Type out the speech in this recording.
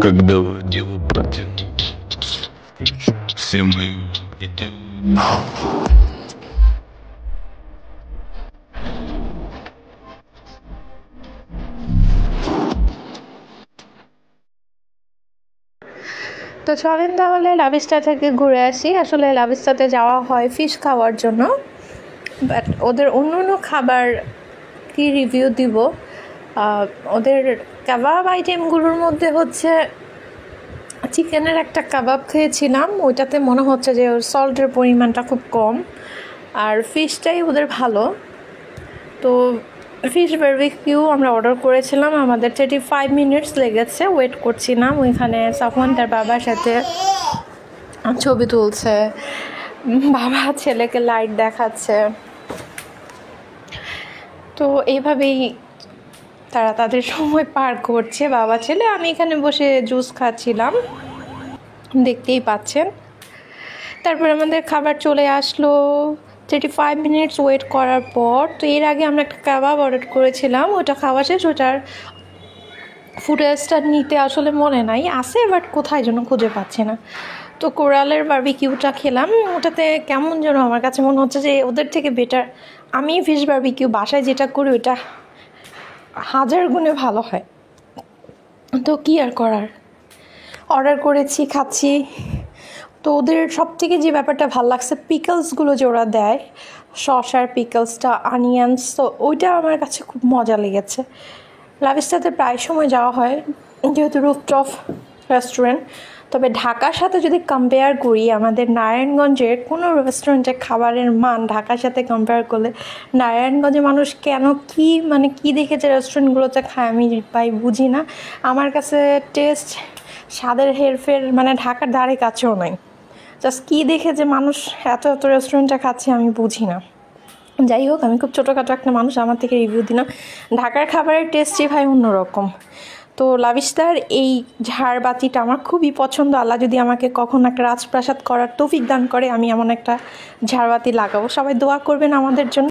Когда дело противник, все мы идем. তো চলেন তাহলে লাভিস্টা থেকে ঘুরে আসি। আসলে লাভিস্টাতে যাওয়া হয় ফিশ খাওয়ার জন্য, বাট ওদের অন্য অন্য খাবার কি রিভিউ দিব। ওদের কাবাব আইটেমগুলোর মধ্যে হচ্ছে চিকেনের একটা কাবাব খেয়েছিলাম, ওইটাতে মনে হচ্ছে যে সল্টের পরিমাণটা খুব কম, আর ফিশটাই ওদের ভালো। তো ফিশ বারবিকিউ আমরা অর্ডার করেছিলাম, আমাদের 35 মিনিটস লেগেছে, ওয়েট করছিলাম। ওইখানে সাফওয়ান তার বাবার সাথে ছবি তুলছে, বাবা ছেলেকে লাইট দেখাচ্ছে। তো এইভাবেই তারা তাদের সময় পার করছে বাবা ছেলে। আমি এখানে বসে জুস খাচ্ছিলাম, দেখতেই পাচ্ছেন। তারপর আমাদের খাবার চলে আসলো 35 মিনিটস ওয়েট করার পর। তো এর আগে আমরা একটা কাবাব অর্ডার করেছিলাম, ওটা খাওয়া শেষ, ওটার ফুটেজটা নিতে আসলে মনে নাই, আছে বাট কোথায় যেন খুঁজে পাচ্ছি না। তো কোরালের বারবিকিউটা খেলাম, ওটাতে কেমন যেন আমার কাছে মনে হচ্ছে যে ওদের থেকে বেটার। আমি ফিশ বারবিকিউ বাসায় যেটা করি ওটা 1000 গুণে ভালো হয়। তো কী আর করার, অর্ডার করেছি, খাচ্ছি। তো ওদের সব থেকে যে ব্যাপারটা ভালো লাগছে, পিকলসগুলো যে ওরা দেয়, শসার পিকলসটা, অনিয়ন্স, তো ওইটা আমার কাছে খুব মজা লেগেছে। লাভিস্টাতে প্রায় সময় যাওয়া হয় যেহেতু রুফটপ রেস্টুরেন্ট। তবে ঢাকার সাথে যদি কম্পেয়ার করি, আমাদের নারায়ণগঞ্জের কোনো রেস্টুরেন্টের খাবারের মান ঢাকার সাথে কম্পেয়ার করলে, নারায়ণগঞ্জে মানুষ কেন কী দেখেছে রেস্টুরেন্টগুলোতে খায় আমি বুঝি না। আমার কাছে টেস্ট, স্বাদের হেরফের ঢাকার ধারে কাছেও নাই। জাস্ট কী দেখে যে মানুষ এত এত রেস্টুরেন্টে খাচ্ছে আমি বুঝি না। যাই হোক, আমি খুব ছোটোখাটো একটা মানুষ, আমার থেকে রিভিউ দিলাম। ঢাকার খাবারের টেস্টই ভাই অন্যরকম। তো লাভিস্টার এই ঝাড়বাতিটা আমার খুবই পছন্দ। আল্লাহ যদি আমাকে কখন একটা রাজপ্রাসাদ করার তৌফিক দান করে, আমি এমন একটা ঝাড়বাতি লাগাবো। সবাই দোয়া করবেন আমাদের জন্য।